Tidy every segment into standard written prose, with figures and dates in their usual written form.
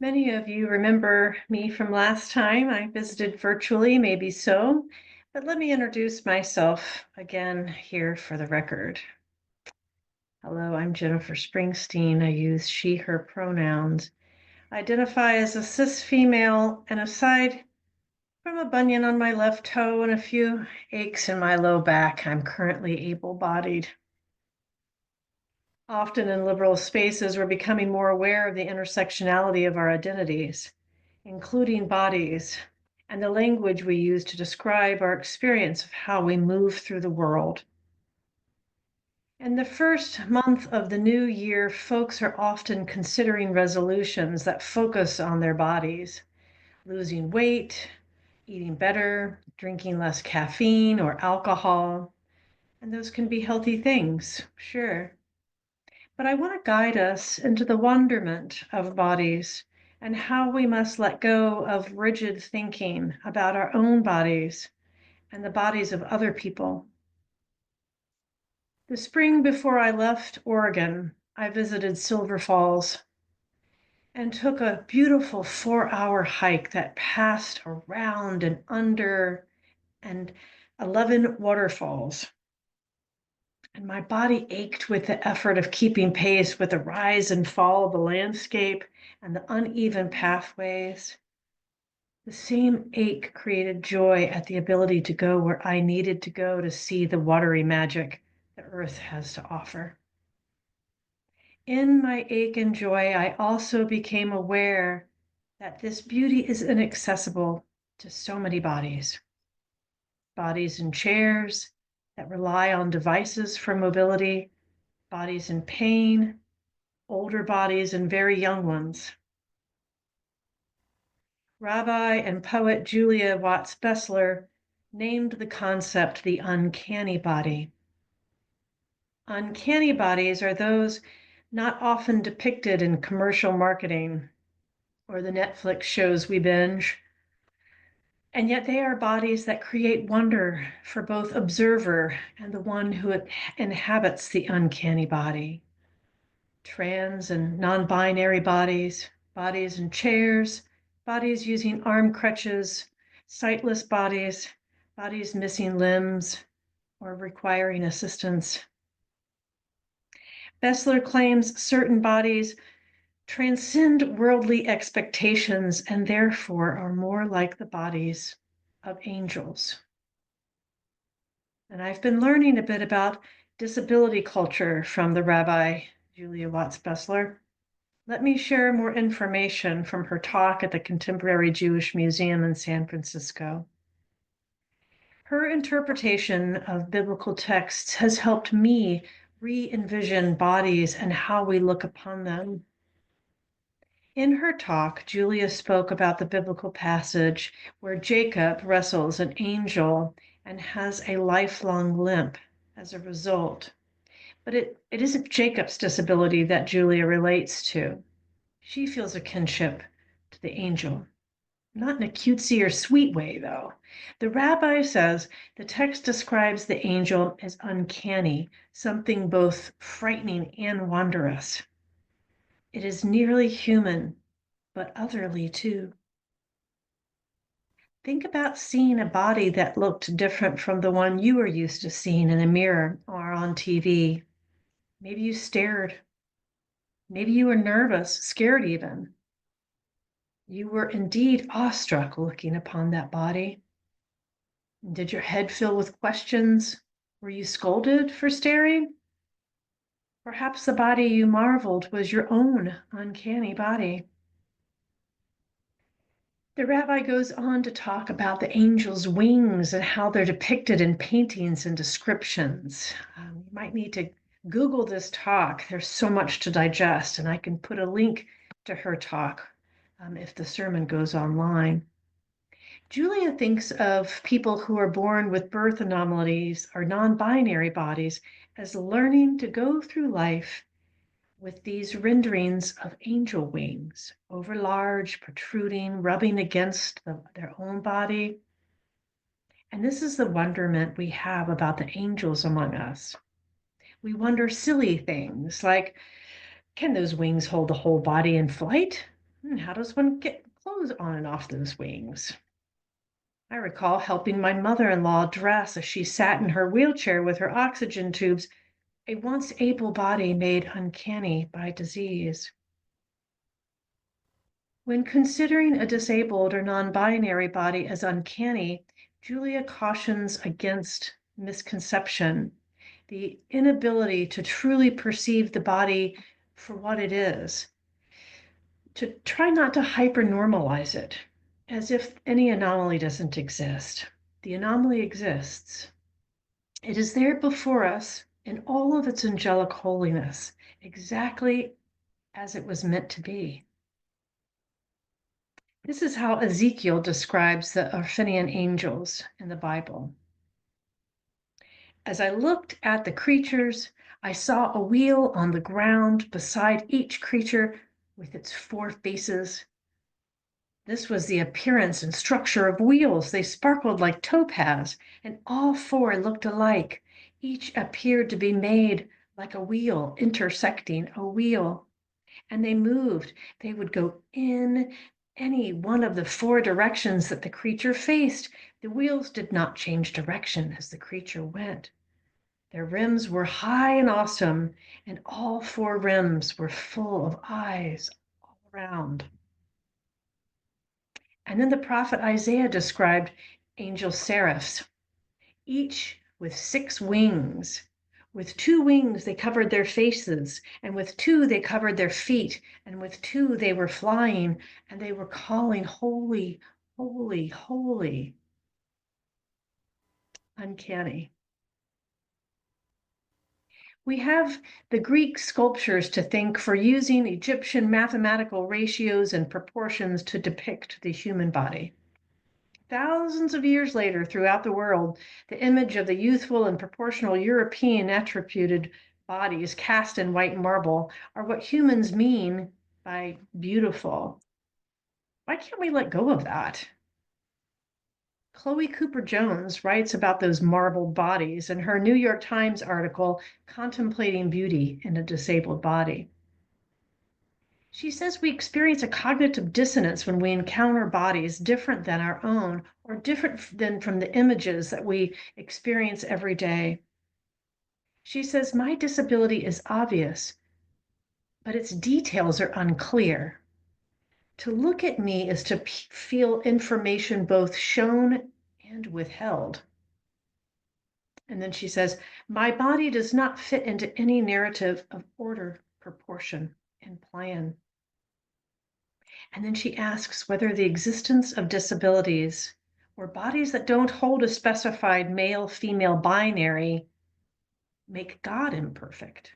Many of you remember me from last time I visited virtually, maybe so, but let me introduce myself again here for the record. Hello, I'm Jennifer Springsteen. I use she, her pronouns. I identify as a cis female, and aside from a bunion on my left toe and a few aches in my low back, I'm currently able-bodied. Often in liberal spaces, we're becoming more aware of the intersectionality of our identities, including bodies, and the language we use to describe our experience of how we move through the world. In the first month of the new year, folks are often considering resolutions that focus on their bodies, losing weight, eating better, drinking less caffeine or alcohol, and those can be healthy things, sure. But I want to guide us into the wonderment of bodies and how we must let go of rigid thinking about our own bodies and the bodies of other people. The spring before I left Oregon, I visited Silver Falls and took a beautiful 4-hour hike that passed around and under and 11 waterfalls. And my body ached with the effort of keeping pace with the rise and fall of the landscape and the uneven pathways. The same ache created joy at the ability to go where I needed to go to see the watery magic the earth has to offer. In my ache and joy, I also became aware that this beauty is inaccessible to so many bodies. Bodies in chairs that rely on devices for mobility, bodies in pain, older bodies, and very young ones. Rabbi and poet Julia Watts Bessler named the concept the uncanny body. Uncanny bodies are those not often depicted in commercial marketing or the Netflix shows we binge. And yet they are bodies that create wonder for both observer and the one who inhabits the uncanny body. Trans and non-binary bodies, bodies in chairs, bodies using arm crutches, sightless bodies, bodies missing limbs or requiring assistance. Bessler claims certain bodies transcend worldly expectations and therefore are more like the bodies of angels. And I've been learning a bit about disability culture from the Rabbi Julia Watts Bessler. Let me share more information from her talk at the Contemporary Jewish Museum in San Francisco. Her interpretation of biblical texts has helped me re-envision bodies and how we look upon them. In her talk, Julia spoke about the biblical passage where Jacob wrestles an angel and has a lifelong limp as a result. But it isn't Jacob's disability that Julia relates to. She feels a kinship to the angel. Not in a cutesy or sweet way, though. The rabbi says the text describes the angel as uncanny, something both frightening and wondrous. It is nearly human, but otherly too. Think about seeing a body that looked different from the one you were used to seeing in a mirror or on TV. Maybe you stared. Maybe you were nervous, scared even. You were indeed awestruck looking upon that body. Did your head fill with questions? Were you scolded for staring? Perhaps the body you marveled was your own uncanny body. The rabbi goes on to talk about the angel's wings and how they're depicted in paintings and descriptions. You might need to Google this talk. There's so much to digest, and I can put a link to her talk if the sermon goes online. Julia thinks of people who are born with birth anomalies or non-binary bodies as learning to go through life with these renderings of angel wings, over large, protruding, rubbing against their own body. And this is the wonderment we have about the angels among us. We wonder silly things like, can those wings hold the whole body in flight? How does one get clothes on and off those wings? I recall helping my mother-in-law dress as she sat in her wheelchair with her oxygen tubes, a once able body made uncanny by disease. When considering a disabled or non-binary body as uncanny, Julia cautions against misconception, the inability to truly perceive the body for what it is, to try not to hyper-normalize it, as if any anomaly doesn't exist. The anomaly exists. It is there before us in all of its angelic holiness, exactly as it was meant to be. This is how Ezekiel describes the Orphean angels in the Bible. As I looked at the creatures, I saw a wheel on the ground beside each creature with its 4 faces. This was the appearance and structure of wheels. They sparkled like topaz, and all 4 looked alike. Each appeared to be made like a wheel, intersecting a wheel. And they moved. They would go in any one of the 4 directions that the creature faced. The wheels did not change direction as the creature went. Their rims were high and awesome, and all 4 rims were full of eyes all around. And then the prophet Isaiah described angel seraphs, each with 6 wings. With 2 wings, they covered their faces, and with 2, they covered their feet, and with 2, they were flying, and they were calling, holy, holy, holy. Uncanny. We have the Greek sculptures to thank for using Egyptian mathematical ratios and proportions to depict the human body. Thousands of years later, throughout the world, the image of the youthful and proportional European attributed bodies cast in white marble are what humans mean by beautiful. Why can't we let go of that? Chloe Cooper Jones writes about those marbled bodies in her New York Times article, Contemplating Beauty in a Disabled Body. She says we experience a cognitive dissonance when we encounter bodies different than our own or different than from the images that we experience every day. She says, my disability is obvious, but its details are unclear. To look at me is to feel information both shown and withheld. And then she says, my body does not fit into any narrative of order, proportion, and plan. And then she asks whether the existence of disabilities or bodies that don't hold a specified male female binary make God imperfect.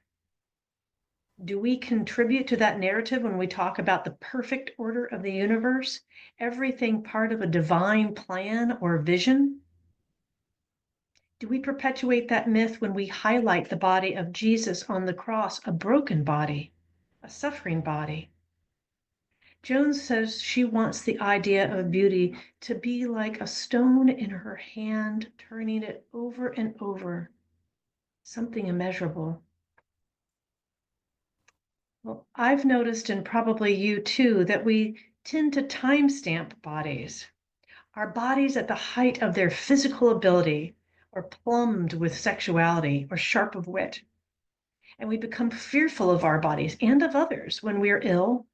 Do we contribute to that narrative when we talk about the perfect order of the universe? Everything part of a divine plan or vision? Do we perpetuate that myth when we highlight the body of Jesus on the cross, a broken body, a suffering body? Jones says she wants the idea of beauty to be like a stone in her hand, turning it over and over, something immeasurable. Well, I've noticed, and probably you too, that we tend to timestamp bodies. Our bodies at the height of their physical ability, or plumbed with sexuality, or sharp of wit. And we become fearful of our bodies and of others when we are ill,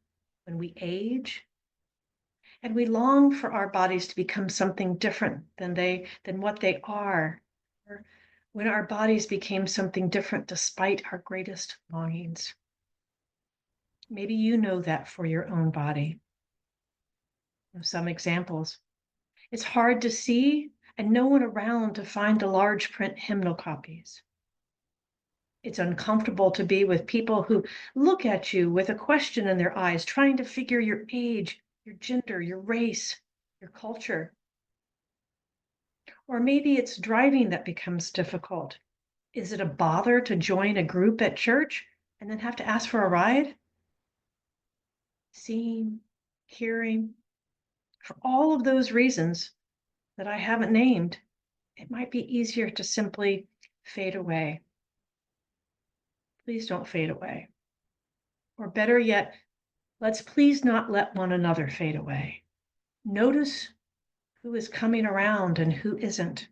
when we age, and we long for our bodies to become something different than what they are, or when our bodies became something different despite our greatest longings. Maybe you know that for your own body. Some examples. It's hard to see and no one around to find the large print hymnal copies. It's uncomfortable to be with people who look at you with a question in their eyes, trying to figure your age, your gender, your race, your culture. Or maybe it's driving that becomes difficult. Is it a bother to join a group at church and then have to ask for a ride? Seeing, hearing, for all of those reasons that I haven't named, it might be easier to simply fade away. Please don't fade away. Or better yet, Let's please not let one another fade away. Notice who is coming around and who isn't.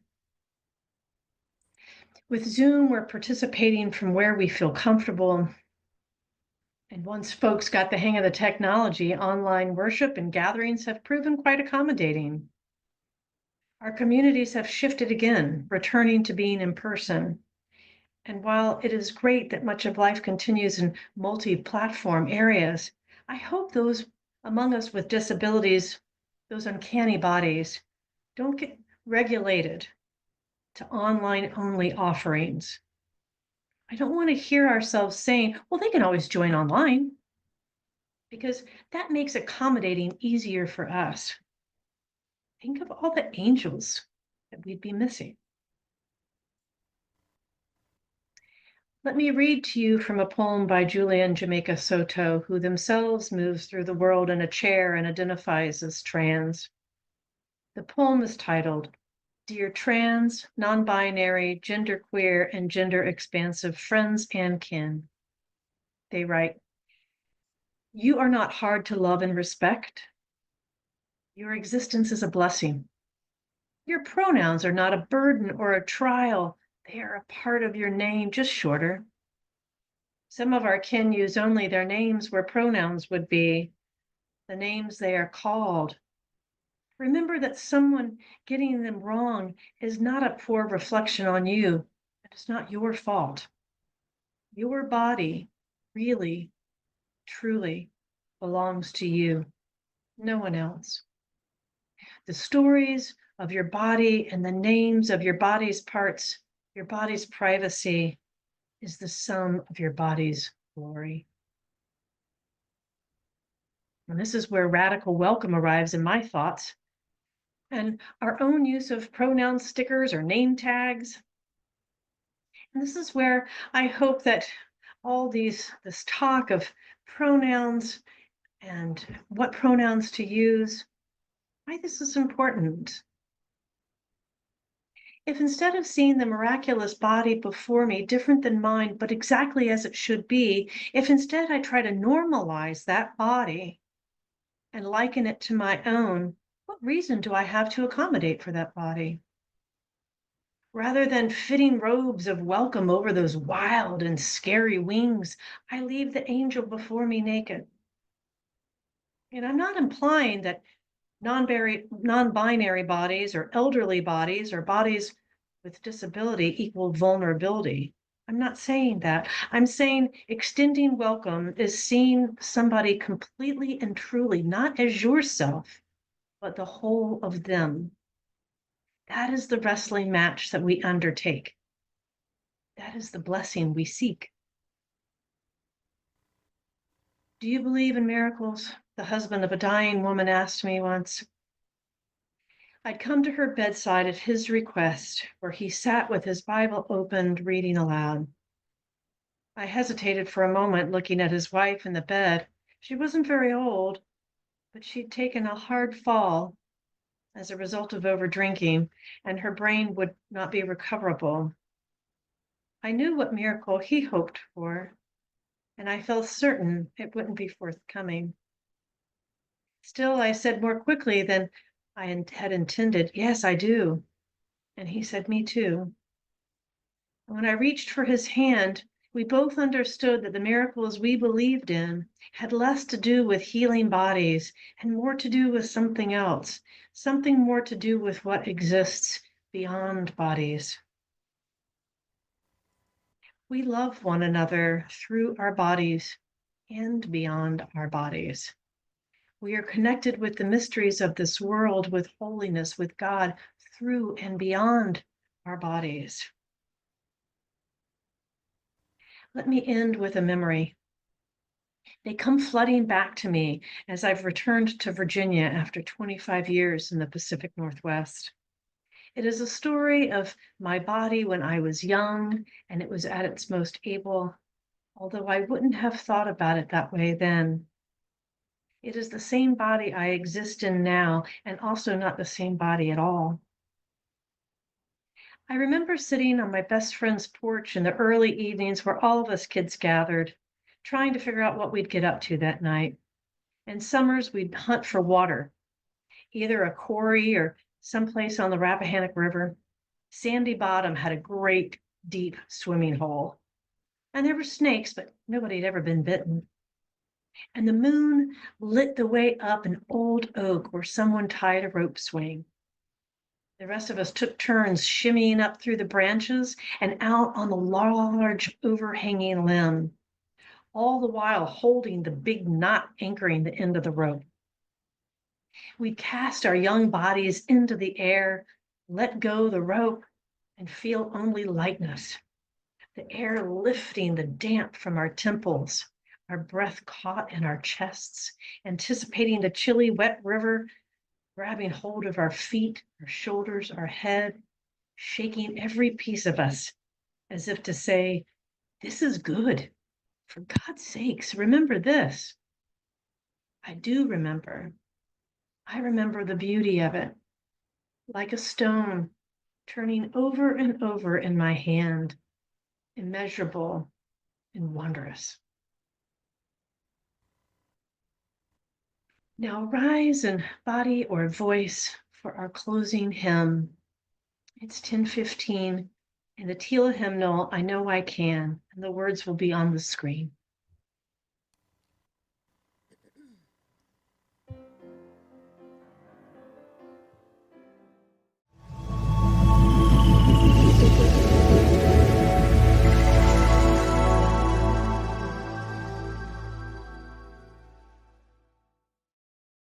With Zoom, we're participating from where we feel comfortable. And once folks got the hang of the technology, online worship and gatherings have proven quite accommodating. Our communities have shifted again, returning to being in person. And while it is great that much of life continues in multi-platform areas, I hope those among us with disabilities, those uncanny bodies, don't get regulated to online-only offerings. I don't want to hear ourselves saying, well, they can always join online, because that makes accommodating easier for us. Think of all the angels that we'd be missing. Let me read to you from a poem by Julian Jamaica Soto, who themselves moves through the world in a chair and identifies as trans. The poem is titled, Dear Trans, Non-Binary, Genderqueer, and Gender Expansive Friends and Kin. They write, you are not hard to love and respect. Your existence is a blessing. Your pronouns are not a burden or a trial. They are a part of your name, just shorter. Some of our kin use only their names where pronouns would be, the names they are called. Remember that someone getting them wrong is not a poor reflection on you. It is not your fault. Your body really, truly belongs to you, no one else. The stories of your body and the names of your body's parts, your body's privacy, is the sum of your body's glory. And this is where radical welcome arrives in my thoughts, and our own use of pronoun stickers or name tags. And this is where I hope that all this talk of pronouns and what pronouns to use, why this is important. If instead of seeing the miraculous body before me, different than mine, but exactly as it should be, if instead I try to normalize that body and liken it to my own, what reason do I have to accommodate for that body? Rather than fitting robes of welcome over those wild and scary wings, I leave the angel before me naked. And I'm not implying that non-binary bodies or elderly bodies or bodies with disability equal vulnerability. I'm not saying that. I'm saying extending welcome is seeing somebody completely and truly, not as yourself, but the whole of them. That is the wrestling match that we undertake. That is the blessing we seek. Do you believe in miracles? The husband of a dying woman asked me once. I'd come to her bedside at his request, where he sat with his Bible opened, reading aloud. I hesitated for a moment, looking at his wife in the bed. She wasn't very old, but she'd taken a hard fall as a result of over-drinking, and her brain would not be recoverable. I knew what miracle he hoped for, and I felt certain it wouldn't be forthcoming. Still, I said more quickly than I had intended, yes, I do. And he said, me too. When I reached for his hand, we both understood that the miracles we believed in had less to do with healing bodies and more to do with something else, something more to do with what exists beyond bodies. We love one another through our bodies and beyond our bodies. We are connected with the mysteries of this world, with holiness, with God, through and beyond our bodies. Let me end with a memory. They come flooding back to me as I've returned to Virginia after 25 years in the Pacific Northwest. It is a story of my body when I was young and it was at its most able, although I wouldn't have thought about it that way then. It is the same body I exist in now, and also not the same body at all. I remember sitting on my best friend's porch in the early evenings where all of us kids gathered, trying to figure out what we'd get up to that night. In summers, we'd hunt for water, either a quarry or someplace on the Rappahannock River. Sandy Bottom had a great deep swimming hole. And there were snakes, but nobody had ever been bitten. And the moon lit the way up an old oak where someone tied a rope swing. The rest of us took turns shimmying up through the branches and out on the large overhanging limb, all the while holding the big knot anchoring the end of the rope. We'd cast our young bodies into the air, let go the rope, and feel only lightness. The air lifting the damp from our temples, our breath caught in our chests, anticipating the chilly, wet river, grabbing hold of our feet, our shoulders, our head, shaking every piece of us as if to say, this is good. For God's sakes, remember this. I do remember. I remember the beauty of it, like a stone turning over and over in my hand, immeasurable and wondrous. Now rise in body or voice for our closing hymn. It's 10:15, and the Tila hymnal, I Know I Can, and the words will be on the screen.